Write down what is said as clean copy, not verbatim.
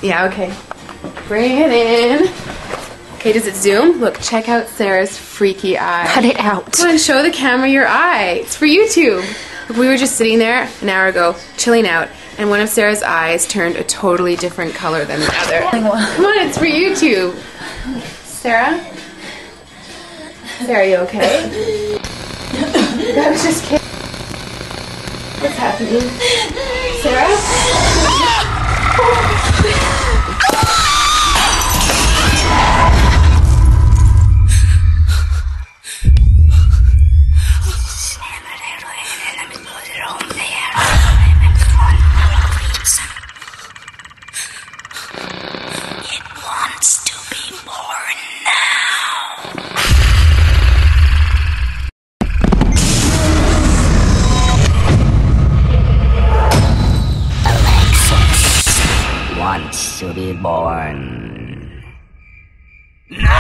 Yeah, okay. Bring it in. Okay, does it zoom? Look, check out Sarah's freaky eye. Cut it out. Come on, show the camera your eye. It's for YouTube. Look, we were just sitting there an hour ago, chilling out, and one of Sarah's eyes turned a totally different color than the other. Come on, it's for YouTube. Sarah? Sarah, are you okay? I was just kidding. What's happening? Sarah? It wants to be born now. Alexis wants to be born. No!